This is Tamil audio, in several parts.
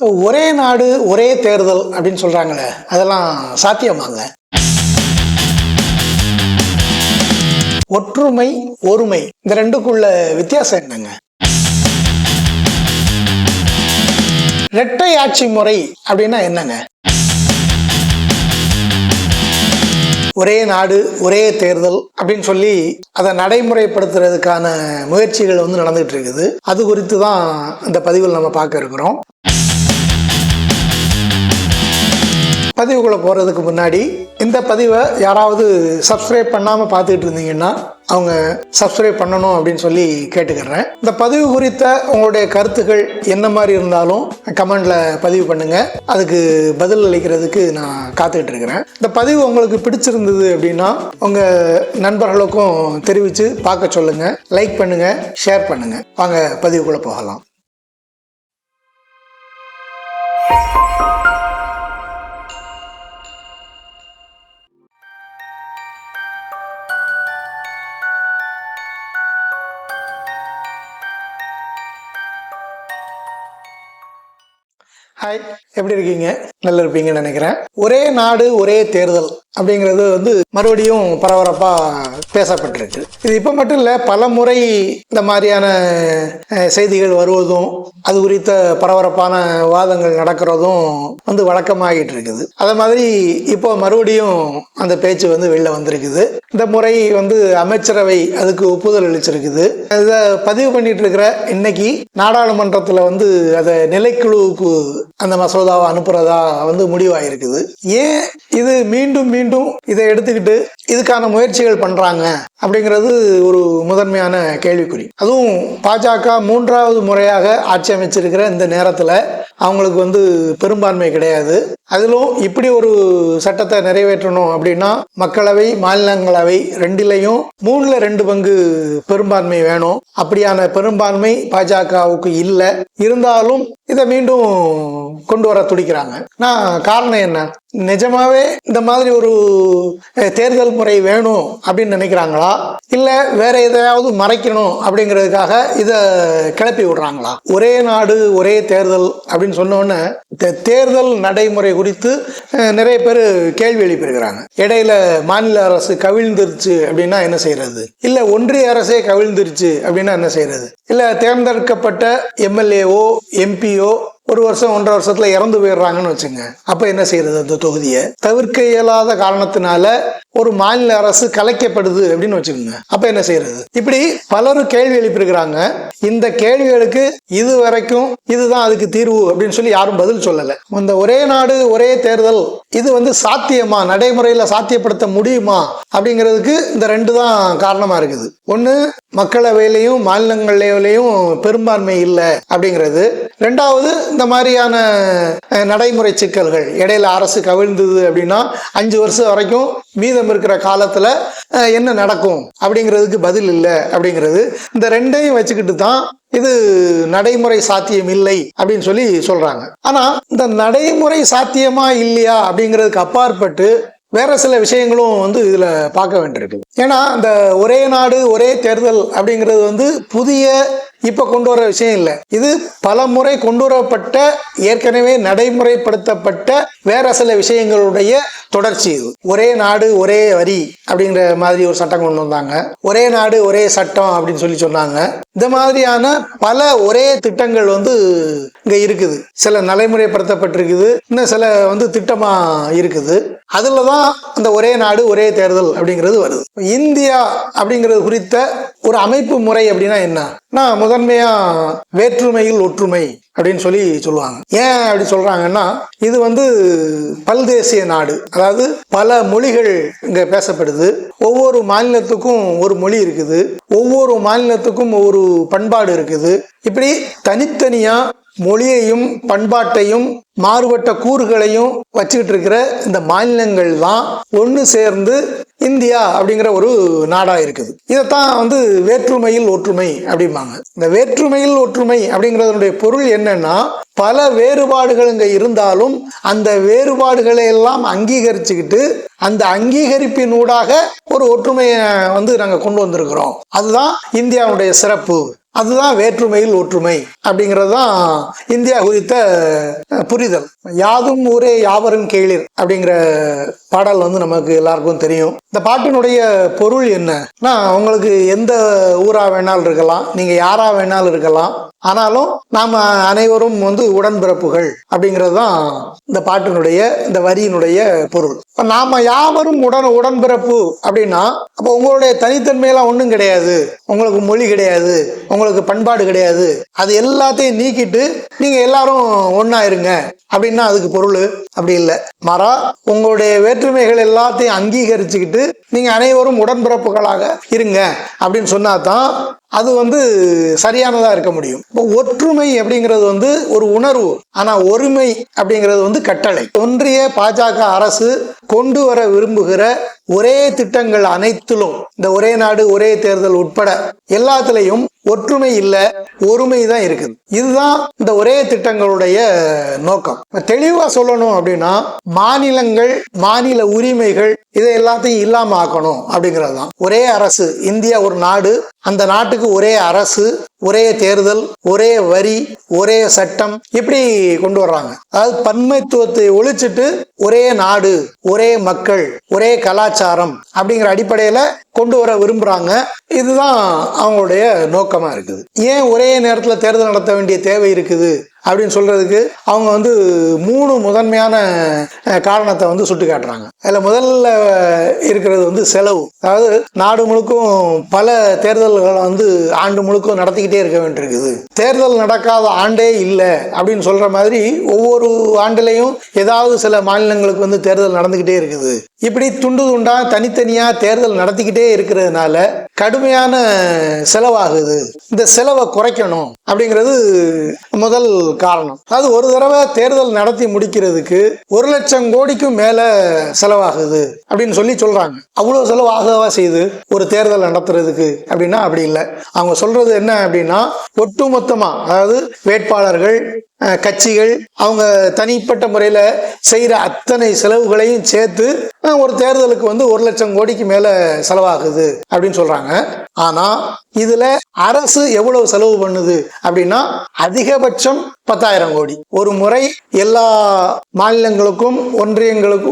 ஒரே நாடு ஒரே தேர்தல் அப்படின்னு சொல்றாங்களே, அதெல்லாம் சாத்தியமாங்க? ஒற்றுமை, ஒருமை, இந்த ரெண்டுக்குள்ள வித்தியாசம் என்னங்க? இரட்டை ஆட்சி முறை அப்படின்னா என்னங்க? ஒரே நாடு ஒரே தேர்தல் அப்படின்னு சொல்லி அதை நடைமுறைப்படுத்துறதுக்கான முயற்சிகள் நடந்துகிட்டு இருக்குது. அது குறித்து தான் இந்த பதிவில் நம்ம பார்க்க இருக்கிறோம். பதிவுக்குள்ள போறதுக்கு முன்னாடி இந்த பதிவை யாராவது சப்ஸ்கிரைப் பண்ணாம பார்த்துட்டு இருந்தீங்கன்னா அவங்க சப்ஸ்கிரைப் பண்ணணும் அப்படின்னு சொல்லி கேட்டுக்கிறேன். இந்த பதிவு குறித்த உங்களுடைய கருத்துக்கள் என்ன மாதிரி இருந்தாலும் கமெண்ட்ல பதிவு பண்ணுங்க. அதுக்கு பதில் அளிக்கிறதுக்கு நான் காத்துக்கிட்டு இருக்கிறேன். இந்த பதிவு உங்களுக்கு பிடிச்சிருந்தது அப்படின்னா உங்க நண்பர்களுக்கும் தெரிவித்து பார்க்க சொல்லுங்க, லைக் பண்ணுங்க, ஷேர் பண்ணுங்க. வாங்க பதிவுக்குள்ள போகலாம். ஹாய், எப்படி இருக்கீங்க? நல்லா இருப்பீங்கன்னு நினைக்கிறேன். ஒரே நாடு ஒரே தேர்தல் அப்படிங்கிறது மறுபடியும் பரபரப்பா பேசப்பட்டிருக்கு. இது இப்ப மட்டும் இல்ல, பல முறை இந்த மாதிரியான செய்திகள் வருவதும் அது குறித்த பரபரப்பான வாதங்கள் நடக்கிறதும் வழக்கமாகிட்டு இருக்குது. அத மாதிரி இப்போ மறுபடியும் அந்த பேச்சு வெளில வந்திருக்குது. இந்த முறை அமைச்சரவை அதுக்கு ஒப்புதல் அளிச்சிருக்குது. இதை பதிவு பண்ணிட்டு இருக்கிற இன்னைக்கு நாடாளுமன்றத்துல அதை நிலைக்குழுவுக்கு அந்த மசோதாவை அனுப்புறதா முடிவாயிருக்குது. ஏன் இது மீண்டும் மீண்டும் இதை எடுத்துக்கிட்டு இதுக்கான முயற்சிகள் பண்றாங்க அப்படிங்கிறது ஒரு முதன்மையான கேள்விக்குறி. அதுவும் பாஜக 3வது முறையாக ஆட்சி அமைச்சிருக்கிற இந்த நேரத்துல அவங்களுக்கு பெரும்பான்மை கிடையாது. அதிலும் இப்படி ஒரு சட்டத்தை நிறைவேற்றணும் அப்படின்னா மக்களவை மாநிலங்களவை ரெண்டிலையும் 3/2 பங்கு பெரும்பான்மை வேணும். அப்படியான பெரும்பான்மை பாஜகவுக்கு இல்லை. இருந்தாலும் இதை மீண்டும் கொண்டு வர துடிக்கிறாங்க. காரணம் என்ன? நிஜமாவே இந்த மாதிரி ஒரு தேர்தல் முறை வேணும் அப்படின்னு நினைக்கிறாங்களா, இல்ல வேற எதையாவது மறைக்கணும் அப்படிங்கிறதுக்காக இத கிளப்பி விடுறாங்களா? ஒரே நாடு ஒரே தேர்தல் அப்படின்னு சொன்னோன்னு தேர்தல் நடைமுறை குறித்து நிறைய பேர் கேள்வி எழுப்பியிருக்கிறாங்க. இடையில மாநில அரசு கவிழ்ந்துருச்சு அப்படின்னா என்ன செய்யறது, இல்ல ஒன்றிய அரசே கவிழ்ந்துருச்சு அப்படின்னா என்ன செய்யறது, இல்ல தேர்ந்தெடுக்கப்பட்ட எம்எல்ஏவோ எம்பியோ 1 வருஷம் 1.5 வருஷத்துல இறந்து போயிடுறாங்கன்னு வச்சுங்க, அப்ப என்ன செய்யறது? அந்த தொகுதியை தவிர்க்க இயலாத காரணத்தினால ஒரு மாநில அரசு கலைக்கப்படுது அப்படின்னு வச்சுக்கோங்க, அப்ப என்ன செய்யறது? இப்படி பலரும் கேள்வி எழுப்பியிருக்கிறாங்க. இந்த கேள்விகளுக்கு இது வரைக்கும் இதுதான் அதுக்கு தீர்வு அப்படின்னு சொல்லி யாரும் பதில் சொல்லல. இந்த ஒரே நாடு ஒரே தேர்தல் இது சாத்தியமா, நடைமுறையில சாத்தியப்படுத்த முடியுமா அப்படிங்கிறதுக்கு இந்த 2 தான் காரணமா இருக்குது. ஒண்ணு, மக்களவையிலையும் மாநிலங்களவையிலையும் பெரும்பான்மை இல்லை அப்படிங்கிறது. 2வது, இந்த மாதிரியான நடைமுறை சிக்கல்கள். இடையில அரசு கவிழ்ந்தது அப்படின்னா 5 வருஷம் வரைக்கும் மீதம் இருக்கிற காலத்துல என்ன நடக்கும் அப்படிங்கிறதுக்கு பதில் இல்லை அப்படிங்கிறது. இந்த 2ஐயும் வச்சுக்கிட்டு தான் இது நடைமுறை சாத்தியம் இல்லை அப்படின்னு சொல்லி சொல்றாங்க. ஆனா இந்த நடைமுறை சாத்தியமா இல்லையா அப்படிங்கிறதுக்கு அப்பாற்பட்டு வேற சில விஷயங்களும் இதுல பார்க்க வேண்டியிருக்கு. ஏன்னா இந்த ஒரே நாடு ஒரே தேர்தல் அப்படிங்கிறது புதிய இப்ப கொண்டு வர விஷயம் இல்லை. இது பல முறை கொண்டு வரப்பட்ட, ஏற்கனவே நடைமுறைப்படுத்தப்பட்ட வேற சில விஷயங்களுடைய தொடர்ச்சி. இது ஒரே நாடு ஒரே வரி அப்படிங்கிற மாதிரி ஒரு சட்டம் கொண்டு வந்தாங்க. ஒரே நாடு ஒரே சட்டம் அப்படின்னு சொல்லி சொன்னாங்க. இந்த மாதிரியான பல ஒரே திட்டங்கள் இங்க இருக்குது. சில நடைமுறைப்படுத்தப்பட்டிருக்குது, இன்னும் சில திட்டமா இருக்குது. அதுலதான் அந்த ஒரே நாடு ஒரே தேர்தல் அப்படிங்கிறது வருது. இந்தியா அப்படிங்கிறது குறித்த ஒரு அமைப்பு முறை அப்படின்னா என்ன? முதன்மையா வேற்றுமையில் ஒற்றுமை அப்படின்னு சொல்லி சொல்லுவாங்க. ஏன் அப்படி சொல்றாங்கன்னா, இது பல்தேசிய நாடு. அதாவது பல மொழிகள் இங்க பேசப்படுது. ஒவ்வொரு மாநிலத்துக்கும் ஒரு மொழி இருக்குது. ஒவ்வொரு மாநிலத்துக்கும் ஒரு பண்பாடு இருக்குது. இப்படி தனித்தனியா மொழியையும் பண்பாட்டையும் மாறுபட்ட கூறுகளையும் வச்சுக்கிட்டு இருக்கிற இந்த மாநிலங்கள் தான் ஒன்று சேர்ந்து இந்தியா அப்படிங்கிற ஒரு நாடா இருக்குது. இதைத்தான் வேற்றுமையில் ஒற்றுமை அப்படிம்பாங்க. இந்த வேற்றுமையில் ஒற்றுமை அப்படிங்கிறதுடைய பொருள் என்னன்னா, பல வேறுபாடுகள் இங்க இருந்தாலும் அந்த வேறுபாடுகளை எல்லாம் அங்கீகரிச்சுக்கிட்டு அந்த அங்கீகரிப்பினூடாக ஒரு ஒற்றுமையை நாங்க கொண்டு வந்திருக்கிறோம். அதுதான் இந்தியாவுடைய சிறப்பு அதுதான் வேற்றுமையில் ஒற்றுமை அப்படிங்கிறது தான் இந்தியா குறித்த புரிதல். யாதும் ஊரே யாவரும் கேளிர் அப்படிங்கிற பாடல் நமக்கு எல்லாருக்கும் தெரியும். இந்த பாட்டினுடைய பொருள் என்னன்னா, உங்களுக்கு எந்த ஊரா வேணாலும் இருக்கலாம், நீங்க யாரா வேணாலும் இருக்கலாம், ஆனாலும் நாம அனைவரும் உடன்பிறப்புகள் அப்படிங்கிறது தான் இந்த பாட்டினுடைய இந்த வரியினுடைய பொருள். நாம யாவரும் உடன்பிறப்பு அப்படின்னா, அப்போ உங்களுடைய தனித்தன்மையெல்லாம் ஒன்றும் கிடையாது, உங்களுக்கு மொழி கிடையாது, உங்களுக்கு பண்பாடு கிடையாது, அது எல்லாத்தையும் நீக்கிட்டு நீங்க எல்லாரும் ஒன்னா இருங்க அப்படின்னா அதுக்கு பொருள் அப்படி இல்லை. மாறா உங்களுடைய வேற்றுமைகள் எல்லாத்தையும் அங்கீகரிச்சுக்கிட்டு நீங்க அனைவரும் உடன்பிறப்புகளாக இருங்க அப்படின்னு சொன்னா தான் அது சரியானதா இருக்க முடியும். இப்போ ஒற்றுமை அப்படிங்கிறது ஒரு உணர்வு, ஆனா ஒருமை அப்படிங்கிறது கட்டளை. ஒன்றிய பாஜக அரசு கொண்டு வர விரும்புகிற ஒரே திட்டங்கள் அனைத்திலும், இந்த ஒரே நாடு ஒரே தேர்தல் உட்பட எல்லாத்துலயும் ஒற்றுமை இல்ல, ஒருமை தான் இருக்குது. இதுதான் இந்த ஒரே திட்டங்களுடைய நோக்கம். தெளிவா சொல்லணும் அப்படின்னா, மாநிலங்கள் மாநில உரிமைகள் இதை எல்லாத்தையும் இல்லாம ஆக்கணும் அப்படிங்கிறது தான். ஒரே அரசு, இந்தியா ஒரு நாடு, அந்த நாட்டுக்கு ஒரே அரசு, ஒரே தேர்தல், ஒரே வரி, ஒரே சட்டம், இப்படி கொண்டு வர்றாங்க. அதாவது பன்மைத்துவத்தை ஒழிச்சிட்டு ஒரே நாடு, ஒரே மக்கள், ஒரே கலாச்சாரம் அப்படிங்கிற அடிப்படையில கொண்டு வர விரும்புறாங்க. இதுதான் அவங்களுடைய நோக்கமா இருக்குது. ஏன் ஒரே நேரத்துல தேர்தல் நடத்த வேண்டிய தேவை இருக்குது அப்படின்னு சொல்றதுக்கு அவங்க 3 முதன்மையான காரணத்தை சுட்டி காட்டுறாங்க. அதுல முதல்ல இருக்கிறது செலவு. அதாவது நாடு முழுக்கும் பல தேர்தல்களை ஆண்டு முழுக்கும் நடத்திக்கிட்டே இருக்க வேண்டியிருக்குது. தேர்தல் நடக்காத ஆண்டே இல்லை அப்படின்னு சொல்ற மாதிரி ஒவ்வொரு ஆண்டுலையும் ஏதாவது சில மாநிலங்களுக்கு தேர்தல் நடந்துகிட்டே இருக்குது. இப்படி துண்டு துண்டா தனித்தனியா தேர்தல் நடத்திக்கிட்டே இருக்கிறதுனால கடுமையான செலவாகுது. இந்த செலவை குறைக்கணும் அப்படிங்கிறது முதல் காரணம். அது ஒரு தடவை தேர்தல் நடத்தி முடிக்கிறதுக்கு 1 லட்சம் கோடிக்கும் மேல செலவாகுது அப்படின்னு சொல்றாங்க. அவ்வளவு செலவு ஆகவா செய்யுது ஒரு தேர்தல் நடத்துறதுக்கு அப்படின்னா அப்படி இல்லை. அவங்க சொல்றது என்ன அப்படின்னா, ஒட்டுமொத்தமா, அதாவது வேட்பாளர்கள், கட்சிகள், அவங்க தனிப்பட்ட முறையில செய்யற அத்தனை செலவுகளையும் சேர்த்து ஒரு தேர்தலுக்கு 1 லட்சம் கோடிக்கு மேல செலவாகுது அப்படின்னு சொல்றாங்க. ஆனா இதுல அரசு எவ்வளவு செலவு பண்ணுது அப்படின்னா, அதிகபட்சம் 10,000 கோடி. ஒரு முறை எல்லா மாநிலங்களுக்கும்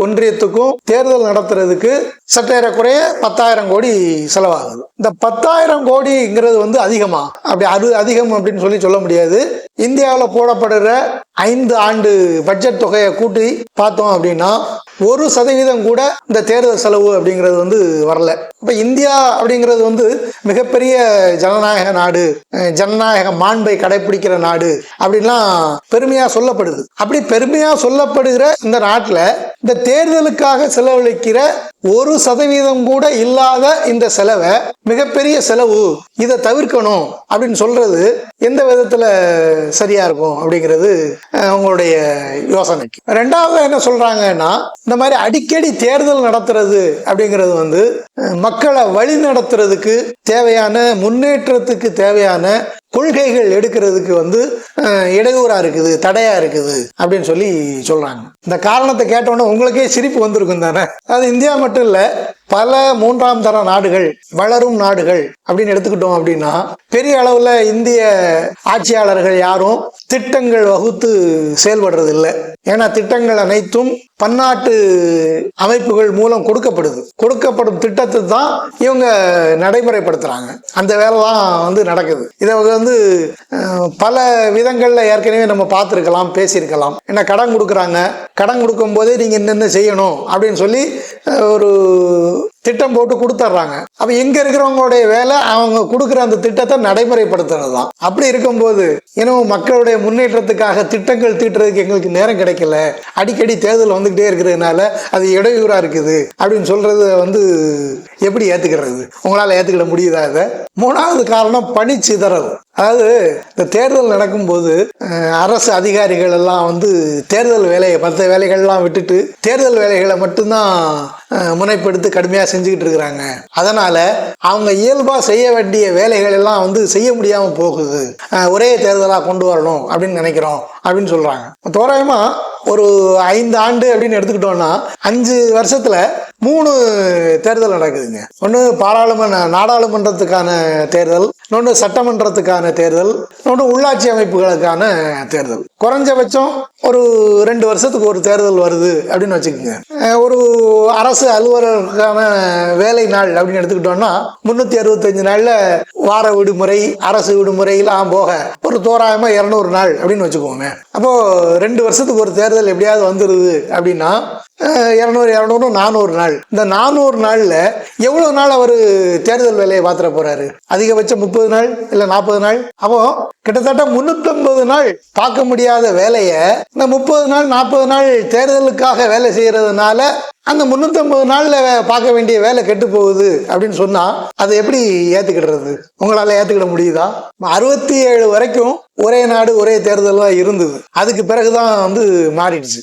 ஒன்றியத்துக்கும் தேர்தல் நடத்துறதுக்கு சற்றேறக்குறைய 10,000 கோடி செலவாகுது. இந்த 10,000 கோடிங்கிறது அதிகமா? அப்படி அது அதிகம் அப்படின்னு சொல்ல முடியாது. இந்தியாவில் போடப்படுற 5 ஆண்டு பட்ஜெட் தொகையை கூட்டி பார்த்தோம் அப்படின்னா 1% கூட இந்த தேர்தல் செலவு அப்படிங்கிறது வரல. இப்ப இந்தியா அப்படிங்கிறது மிகப்பெரிய ஜனநாயக நாடு, ஜனநாயக மாண்பை கடைபிடிக்கிற நாடு அப்படின்லாம் பெருமையா சொல்லப்படுது. அப்படி பெருமையா சொல்லப்படுகிற இந்த நாட்டுல இந்த தேர்தலுக்காக செலவழிக்கிற 1% கூட இல்லாத இந்த செலவை மிகப்பெரிய செலவு, இதை தவிர்க்கணும் அப்படின்னு சொல்றது எந்த விதத்துல சரியா இருக்கும் அப்படிங்கிறது அவங்களுடைய யோசனைக்கு. ரெண்டாவது என்ன சொல்றாங்கன்னா, இந்த மாதிரி அடிக்கடி தேர்தல் நடத்துறது அப்படிங்கிறது மக்களை வழி நடத்துறதுக்கு தேவையான, முன்னேற்றத்துக்கு தேவையான கொள்கைகள் எடுக்கிறதுக்கு இடையூறா இருக்குது, தடையா இருக்குது அப்படின்னு சொல்றாங்க. இந்த காரணத்தை கேட்டோன்னே உங்களுக்கே சிரிப்பு வந்திருக்கும் தானே. அது இந்தியா மட்டும் இல்ல, பல 3ஆம் தர நாடுகள், வளரும் நாடுகள் அப்படின்னு எடுத்துக்கிட்டோம் அப்படின்னா, பெரிய அளவுல இந்திய ஆட்சியாளர்கள் யாரும் திட்டங்கள் வகுத்து செயல்படுறது இல்லை. ஏன்னா திட்டங்கள் அனைத்தும் பன்னாட்டு அமைப்புகள் மூலம் கொடுக்கப்படும் திட்டத்தை தான் இவங்க நடைமுறைப்படுத்துறாங்க. அந்த வேலை தான் நடக்குது. இதை பல விதங்கள்ல ஏற்கனவே நம்ம பார்த்துருக்கலாம், பேசியிருக்கலாம். ஏன்னா கடன் கொடுக்குறாங்க, கடன் கொடுக்கும் போதே நீங்க என்னென்ன செய்யணும் அப்படின்னு ஒரு திட்டம் போட்டு கொடுத்துட்றாங்க. அப்ப எங்க இருக்கிறவங்களுடைய வேலை அவங்க கொடுக்குற அந்த திட்டத்தை நடைமுறைப்படுத்துறது தான். அப்படி இருக்கும்போது மக்களுடைய முன்னேற்றத்துக்காக திட்டங்கள் தீட்டுறதுக்கு எங்களுக்கு நேரம் கிடைக்கல, அடிக்கடி தேர்தல் வந்துகிட்டே இருக்கிறதுனால அது இடையூறா இருக்குது அப்படின்னு சொல்றது எப்படி ஏத்துக்கிறது? உங்களால ஏத்துக்கிட முடியுதா? இதை 3வது காரணம் பணிச்சிதறல். அதாவது இந்த தேர்தல் நடக்கும்போது அரசு அதிகாரிகள் எல்லாம் தேர்தல் வேலையை, மற்ற வேலைகள்லாம் விட்டுட்டு தேர்தல் வேலைகளை மட்டும்தான் முனைப்படுத்தி கடுமையா செஞ்சுக்கிட்டு இருக்கிறாங்க. அதனால அவங்க இயல்பா செய்ய வேண்டிய வேலைகள் எல்லாம் செய்ய முடியாம போகுது. ஒரே தேர்தலா கொண்டு வரணும் அப்படின்னு நினைக்கிறோம் அப்படின்னு சொல்றாங்க. தோராயமா ஒரு 5 ஆண்டு அப்படின்னு எடுத்துக்கிட்டோம்னா 5 வருஷத்துல 3 தேர்தல் நடக்குதுங்க. ஒன்று நாடாளுமன்றத்துக்கான தேர்தல், இன்னொன்று சட்டமன்றத்துக்கான தேர்தல், இன்னொன்று உள்ளாட்சி அமைப்புகளுக்கான தேர்தல். குறைஞ்சபட்சம் ஒரு 2 வருஷத்துக்கு ஒரு தேர்தல் வருது அப்படின்னு வச்சுக்கோங்க. ஒரு அரசு அலுவலருக்கான வேலை நாள் அப்படின்னு எடுத்துக்கிட்டோம்னா 365 நாள்ல வார விடுமுறை, அரசு விடுமுறையெல்லாம் போக ஒரு தோராயமா 200 நாள் அப்படின்னு வச்சுக்கோங்க. அப்போ 2 வருஷத்துக்கு ஒரு தேர்தல் எப்படியாவது வந்துருது அப்படின்னா 200 400 நாள். இந்த 400 நாள்ல எவ்வளவு நாள் அவரு தேர்தல் வேலையை பாத்திர போறாரு? அதிகபட்சம் 30 நாள் இல்ல 40 நாள். அப்போ கிட்டத்தட்ட 350 நாள் பார்க்க முடியாத வேலைய இந்த 30 நாள் 40 நாள் தேர்தலுக்காக வேலை செய்யறதுனால அந்த 350 நாள்ல பார்க்க வேண்டிய வேலை கெட்டு போகுது அப்படின்னு சொன்னா அதை எப்படி ஏத்துக்கிடுறது? உங்களால ஏத்துக்கிட முடியுதா? 67 வரைக்கும் ஒரே நாடு ஒரே தேர்தல் தான் இருந்தது. அதுக்கு பிறகுதான் மாறிடுச்சு.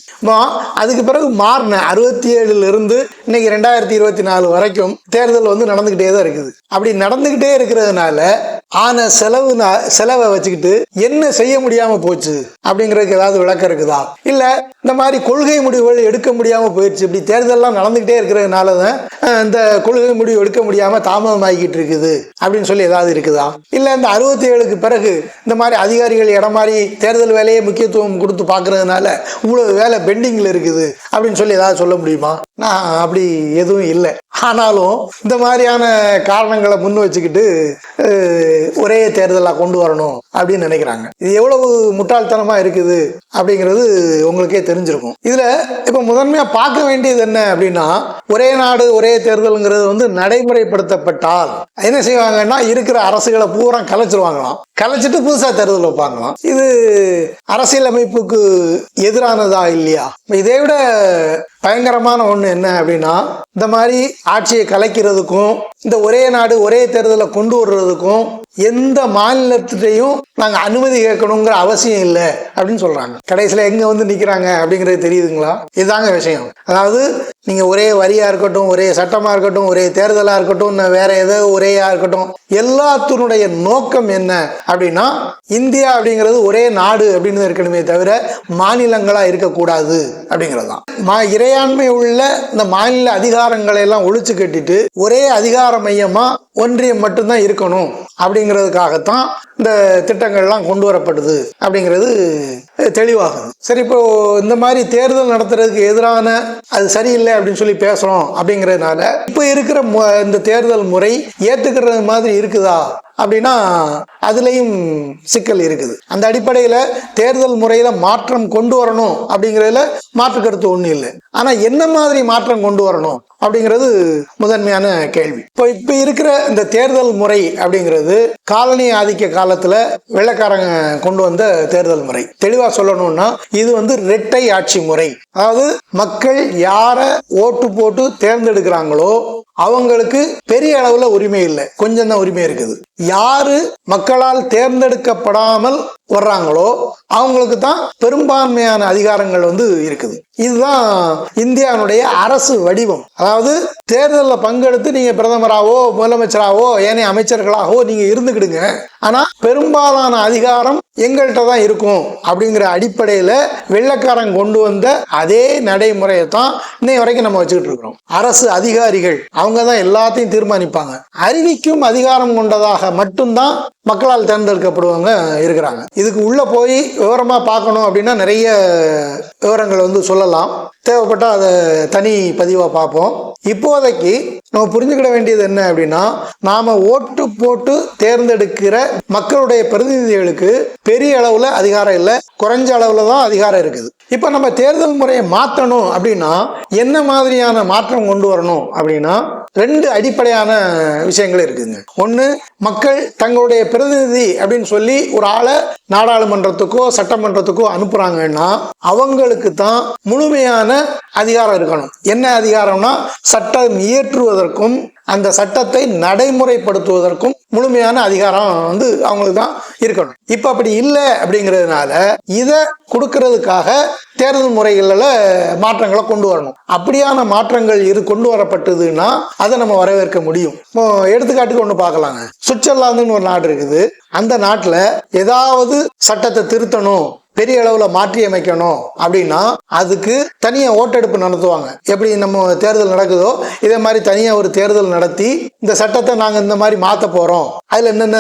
அதுக்கு பிறகு மாறின 67ல இருந்து இன்னைக்கு 2024 வரைக்கும் தேர்தல் நடந்துகிட்டே தான் இருக்குது. அப்படி நடந்துகிட்டே இருக்கிறதுனால ஆன செலவை வச்சுக்கிட்டு என்ன செய்ய முடியாம போச்சு அப்படிங்கிறதுக்கு ஏதாவது விளக்கம் இருக்குதா? இல்ல இந்த மாதிரி கொள்கை முடிவுகள் எடுக்க முடியாம போயிடுச்சு, இப்படி தேர்தல்லாம் நடந்துகிட்டே இருக்கிறதுனாலதான் இந்த கொள்கை முடிவு எடுக்க முடியாம தாமதமாகிட்டு இருக்குது அப்படின்னு சொல்லி ஏதாவது இருக்குதா? இல்ல இந்த 67க்கு பிறகு இந்த மாதிரி அதிகாரிகள் இடம் மாதிரி தேர்தல் வேலையை முக்கியத்துவம் கொடுத்து பாக்குறதுனால இவ்வளவு வேலை பெண்டிங்ல இருக்குது அப்படின்னு சொல்லி ஏதாவது சொல்ல முடியுமா? நான் அப்படி எதுவும் இல்லை. ஆனாலும் இந்த மாதிரியான காரணங்களை முன் வச்சுக்கிட்டு ஒரே தேர்தலாக கொண்டு வரணும் அப்படின்னு நினைக்கிறாங்க. இது எவ்வளவு முட்டாள்தனமா இருக்குது அப்படிங்கிறது உங்களுக்கே தெரிஞ்சிருக்கும். இதுல இப்ப முதன்மையா பார்க்க வேண்டியது என்ன அப்படின்னா, ஒரே நாடு ஒரே தேர்தலுங்கிறது நடைமுறைப்படுத்தப்பட்டால் என்ன செய்வாங்கன்னா இருக்கிற அரசுகளை பூரா கலைச்சிருவாங்களாம். கலைச்சிட்டு புதுசா தேர்தல் வைப்பாங்களாம். இது அரசியலமைப்புக்கு எதிரானதா இல்லையா? இதை விட பயங்கரமான ஒண்ணு என்ன அப்படின்னா, இந்த மாதிரி ஆட்சியை கலைக்கிறதுக்கும் இந்த ஒரே நாடு ஒரே தேர்தலை கொண்டு வர்றதுக்கும் எந்த மாநிலத்திலையும் நாங்க அனுமதி கேட்கணுங்கிற அவசியம் இல்லை அப்படின்னு சொல்றாங்க. கடைசியில எங்க நிக்கிறாங்க அப்படிங்கிறது தெரியுதுங்களா? இதுதாங்க விஷயம். அதாவது நீங்க ஒரே வரியா இருக்கட்டும், ஒரே சட்டமா இருக்கட்டும், ஒரே தேர்தலா இருக்கட்டும், வேற ஏதோ ஒரேயா இருக்கட்டும், எல்லாத்தினுடைய நோக்கம் என்ன அப்படின்னா, இந்தியா அப்படிங்கிறது ஒரே நாடு அப்படின்னு இருக்கணுமே தவிர மாநிலங்களா இருக்கக்கூடாது அப்படிங்கிறது தான். இறையாண்மை உள்ள இந்த மாநில அதிகாரங்களை எல்லாம் ஒழிச்சு கட்டிட்டு ஒரே அதிகார மையமா ஒன்றியம் மட்டும்தான் இருக்கணும் அப்படிங்கிறதுக்காகத்தான் இந்த திட்டங்கள்லாம் கொண்டு வரப்படுது அப்படிங்கிறது தெளிவாகும். சரி, இப்போ இந்த மாதிரி தேர்தல் நடத்துறதுக்கு எதிரான அது சரியில்லை அப்படின்னு சொல்லி பேசுறோம் அப்படிங்கிறதுனால இப்ப இருக்கிற இந்த தேர்தல் முறை ஏத்துக்கிறது மாதிரி இருக்குதா அப்படின்னா அதுலயும் சிக்கல் இருக்குது. அந்த அடிப்படையில தேர்தல் முறையில மாற்றம் கொண்டு வரணும் அப்படிங்கிறதுல மாற்று கருத்து ஒண்ணு இல்லை. ஆனா என்ன மாதிரி மாற்றம் கொண்டு வரணும் அப்படிங்கிறது முதன்மையான கேள்வி. இப்ப இருக்கிற இந்த தேர்தல் முறை அப்படிங்கிறது காலனி ஆதிக்க காலத்துல வெள்ளைக்காரங்க கொண்டு வந்த தேர்தல் முறை. தெளிவா சொல்லணும்னா இது இரட்டை ஆட்சி முறை. அதாவது மக்கள் யார ஓட்டு போட்டு தேர்ந்தெடுக்கிறாங்களோ அவங்களுக்கு பெரிய அளவுல உரிமை இல்லை, கொஞ்சம் தான் உரிமை இருக்குது. யாரு மக்களால் தேர்ந்தெடுக்கப்படாமல் வர்றாங்களோ அவங்களுக்கு தான் பெரும்பான்மையான அதிகாரங்கள் இருக்குது. இதுதான் இந்தியாவுடைய அரசு வடிவம். அதாவது தேர்தலில் பங்கெடுத்து நீங்க பிரதமராகவோ முதலமைச்சராகவோ ஏனைய அமைச்சர்களாகவோ நீங்க இருந்துக்கிடுங்க, ஆனா பெரும்பாலான அதிகாரம் எங்கள்கிட்ட தான் இருக்கும் அப்படிங்கிற அடிப்படையில வெள்ளைக்காரன் கொண்டு வந்த அதே நடைமுறையை தான் இன்னை வரைக்கும் நம்ம வச்சுக்கிட்டு இருக்கிறோம். அரசு அதிகாரிகள் அவங்க தான் எல்லாத்தையும் தீர்மானிப்பாங்க. அறிவிக்கும் அதிகாரம் கொண்டதாக மட்டும்தான் மக்களால் தேர்ந்தெடுக்கப்படுவங்க இருக்கிறாங்க. இதுக்கு உள்ள போய் விவரமா பார்க்கணும் அப்படின்னா நிறைய விவரங்கள் சொல்லலாம். தேவைப்பட்டா அதை தனி பதிவா பார்ப்போம். இப்போதைக்கு நம்ம புரிஞ்சுக்கிட வேண்டியது என்ன அப்படின்னா, நாம ஓட்டு போட்டு தேர்ந்தெடுக்கிற மக்களுடைய பிரதிநிதிகளுக்கு பெரிய அளவுல அதிகாரம் இல்லை, குறைஞ்ச அளவுல தான் அதிகாரம் இருக்குது. இப்ப நம்ம தேர்தல் முறையை மாற்றணும் அப்படின்னா என்ன மாதிரியான மாற்றம் கொண்டு வரணும் அப்படின்னா 2 அடிப்படையான விஷயங்கள் இருக்குங்க. ஒண்ணு, மக்கள் தங்களுடைய பிரதிநிதி அப்படின்னு சொல்லி ஒரு ஆளை நாடாளுமன்றத்துக்கோ சட்டமன்றத்துக்கோ அனுப்புறாங்கன்னா அவங்களுக்கு தான் முழுமையான அதிகாரம் இருக்கணும். என்ன அதிகாரம்னா சட்டம் இயற்றுவதற்கும் அந்த சட்டத்தை நடைமுறைப்படுத்துவதற்கும் முழுமையான அதிகாரம் அவங்களுக்கு தான் இருக்கணும். இப்ப அப்படி இல்லை அப்படிங்கிறதுனால இதை கொடுக்கறதுக்காக தேர்தல் முறைகள்ல மாற்றங்களை கொண்டு வரணும். அப்படியான மாற்றங்கள் கொண்டு வரப்பட்டதுன்னா அதை நம்ம வரவேற்க முடியும். எடுத்துக்காட்டுக்கு ஒண்ணு பார்க்கலாங்க. சுவிட்சர்லாந்துன்னு ஒரு நாடு இருக்குது. அந்த நாட்டுல ஏதாவது சட்டத்தை திருத்தணும் பெரிய அளவுல மாற்றி அமைக்கணும் அப்படின்னா அதுக்கு தனியா ஓட்டெடுப்பு நடத்துவாங்க. எப்படி நம்ம தேர்தல் நடக்குதோ இதே மாதிரி தனியா ஒரு தேர்தல் நடத்தி இந்த சட்டத்தை நாங்க இந்த மாதிரி மாத்த போறோம், அதுல என்னென்ன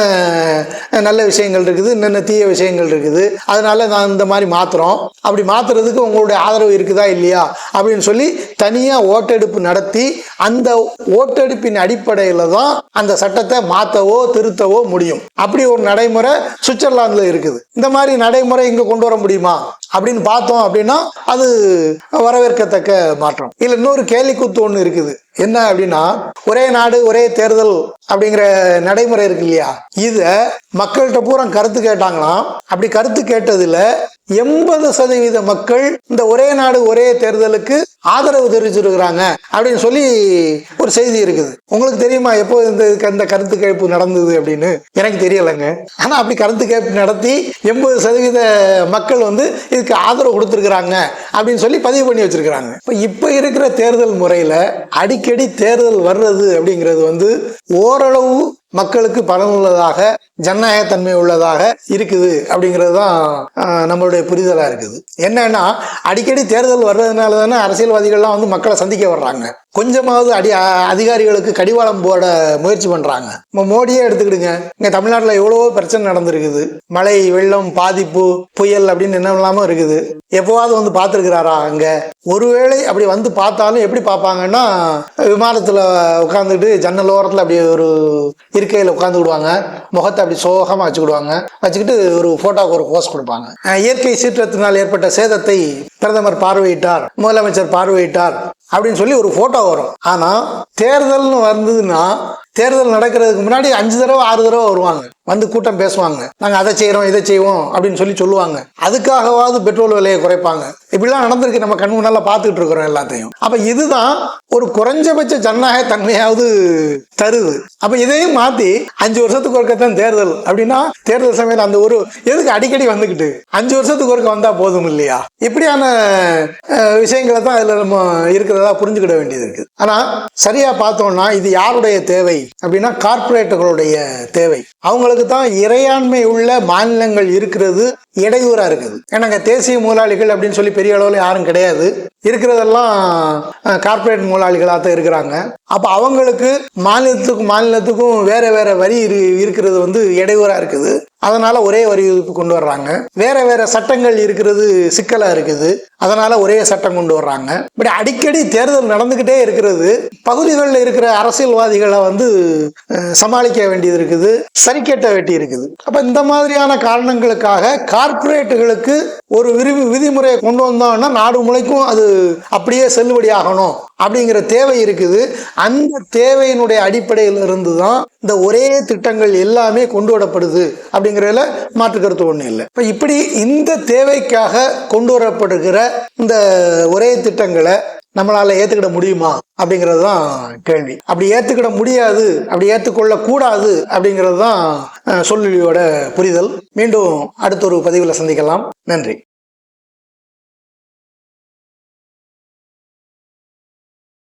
நல்ல விஷயங்கள் இருக்குது, என்னென்ன தீய விஷயங்கள் இருக்குது, அதனால நான் இந்த மாதிரி மாத்துறோம், அப்படி மாத்துறதுக்கு உங்களுடைய ஆதரவு இருக்குதா இல்லையா அப்படின்னு சொல்லி தனியா ஓட்டெடுப்பு நடத்தி அந்த ஓட்டெடுப்பின் அடிப்படையில தான் அந்த சட்டத்தை மாத்தவோ திருத்தவோ முடியும். அப்படி ஒரு நடைமுறை சுவிட்சர்லாந்துல இருக்குது. இந்த மாதிரி நடைமுறை இங்க கொண்டு வர முடியுமா அப்படின்னு பார்த்தோம் அப்படின்னா அது வரவேற்கத்தக்க மாற்றம். இதுல இன்னொரு கேலிக்கூத்து ஒண்ணு இருக்குது. என்ன அப்படின்னா, ஒரே நாடு ஒரே தேர்தல் அப்படிங்கிற நடைமுறை இருக்கு இல்லையா, இத மக்கள்கிட்ட பூரா கருத்து கேட்டாங்களாம். அப்படி கருத்து கேட்டதுல 80% மக்கள் இந்த ஒரே நாடு ஒரே தேர்தலுக்கு ஆதரவு தெரிவிச்சிருக்கிறாங்க அப்படின்னு சொல்லி ஒரு செய்தி இருக்குது. உங்களுக்கு தெரியுமா எப்போ இந்த கருத்து கேட்பு நடந்தது அப்படின்னு? எனக்கு தெரியலைங்க. ஆனா அப்படி கருத்து கேட்பு நடத்தி 80% மக்கள் வந்து இதுக்கு ஆதரவு கொடுத்துருக்குறாங்க அப்படின்னு சொல்லி பதிவு பண்ணி வச்சிருக்கிறாங்க. இப்ப இருக்கிற தேர்தல் முறையில அடிக்கடி தேர்தல் வர்றது அப்படிங்கிறது வந்து ஓரளவு மக்களுக்கு பலனுள்ளதாக ஜனநாயகத்தன்மை உள்ளதாக இருக்குது அப்படிங்கிறது தான் நம்மளுடைய புரிதலா இருக்குது. என்னன்னா அடிக்கடி தேர்தல் வர்றதுனால தானே அரசியல்வாதிகள்லாம் வந்து மக்களை சந்திக்க வர்றாங்க. கொஞ்சமாவது அதிகாரிகளுக்கு கடிவாளம் போட முயற்சி பண்றாங்க. மோடியே எடுத்துக்கிடுங்க, இங்க தமிழ்நாட்டில் எவ்வளவோ பிரச்சனை நடந்திருக்குது. மழை வெள்ளம் பாதிப்பு புயல் அப்படின்னு என்ன இல்லாம இருக்குது. எப்போவாவது வந்து பார்த்துருக்கிறாரா? அங்க ஒருவேளை அப்படி வந்து பார்த்தாலும் எப்படி பார்ப்பாங்கன்னா, விமானத்துல உட்காந்துக்கிட்டு ஜன்னல் ஓரத்துல அப்படி ஒரு இருக்கையில் உட்காந்துக்கிடுவாங்க, முகத்தை அப்படி சோகமா வச்சுக்கிடுவாங்க, வச்சுக்கிட்டு ஒரு போட்டோக்கு ஒரு போஸ்ட் கொடுப்பாங்க. இயற்கை சீற்றத்தினால் ஏற்பட்ட சேதத்தை பிரதமர் பார்வையிட்டார், முதலமைச்சர் பார்வையிட்டார் அப்படின்னு சொல்லி ஒரு போட்டோ வரும். ஆனா தேர்தல்னு வந்ததுன்னா தேர்தல் நடக்கிறதுக்கு முன்னாடி 5 தடவை 6 தடவை வருவாங்க, வந்து கூட்டம் பேசுவாங்க, நாங்க அதை செய்யறோம் இதை செய்வோம் அப்படின்னு சொல்லி சொல்லுவாங்க. அதுக்காகவாவது பெட்ரோல் விலையை குறைப்பாங்க. இப்படிலாம் நடந்திருக்கு, நம்ம கண் முன்னால பார்த்துட்டு இருக்கிறோம் எல்லாத்தையும். அப்ப இதுதான் ஒரு குறைஞ்சபட்ச ஜனநாயக தன்மையாவது தருது. அப்ப இதையும் மாத்தி 5 வருஷத்துக்கு ஒருக்கத்தான் தேர்தல் அப்படின்னா தேர்தல் சமயம் அந்த ஒரு எதுக்கு அடிக்கடி வந்துகிட்டு 5 வருஷத்துக்கு ஒருக்க வந்தா போதும் இல்லையா? இப்படியான விஷயங்களை தான் அதுல நம்ம இருக்கிறதா புரிஞ்சுக்கிட வேண்டியது இருக்கு. ஆனா சரியா பார்த்தோம்னா இது யாருடைய தேவை அப்படின்னா கார்பரேட்டுகளுடைய தேவை. அவங்களுக்கு தான் இறையாண்மை உள்ள மாநிலங்கள் இருக்கிறது இடையூறா இருக்குது. ஏன்னா தேசிய முதலாளிகள் அப்படின்னு சொல்லி பெரிய அளவுல யாரும் கிடையாது, இருக்கிறதெல்லாம் கார்பரேட் முதலாளிகளாக தான் இருக்கிறாங்க. அப்ப அவங்களுக்கு மாநிலத்துக்கும் வேற வேற வரி இருக்கிறது வந்து இடையூறா இருக்குது. அதனால ஒரே வரி விதிப்பு கொண்டு வர்றாங்க. வேற வேற சட்டங்கள் இருக்கிறது சிக்கலா இருக்குது, அதனால ஒரே சட்டம் கொண்டு வர்றாங்க. இப்படி அடிக்கடி தேர்தல் நடந்துகிட்டே இருக்கிறது பகுதிகளில் இருக்கிற அரசியல்வாதிகளை வந்து சமாளிக்க வேண்டியது இருக்குது, சரி கேட்ட வேண்டி இருக்குது. அப்ப இந்த மாதிரியான காரணங்களுக்காக கார்பரேட்டுகளுக்கு ஒரு விதிமுறையை கொண்டு வந்தோம்னா நாடு முழுக்கும் அது அப்படியே செல்லுபடி ஆகணும் அப்படிங்கிற தேவை இருக்குது. அந்த தேவையினுடைய அடிப்படையில் இருந்து தான் இந்த ஒரே திட்டங்கள் எல்லாமே கொண்டு வரப்படுது அப்படிங்கிறதுல மாற்று கருத்து ஒன்றும் இல்லை. இப்போ இப்படி இந்த தேவைக்காக கொண்டு வரப்படுகிற இந்த ஒரே திட்டங்களை நம்மளால ஏத்துக்கிட முடியுமா அப்படிங்கிறது தான் கேள்வி. அப்படி ஏத்துக்கிட முடியாது, அப்படி ஏற்றுக்கொள்ள கூடாது அப்படிங்கிறது தான் சொல்லியோட புரிதல். மீண்டும் அடுத்த ஒரு பதிவில் சந்திக்கலாம். நன்றி.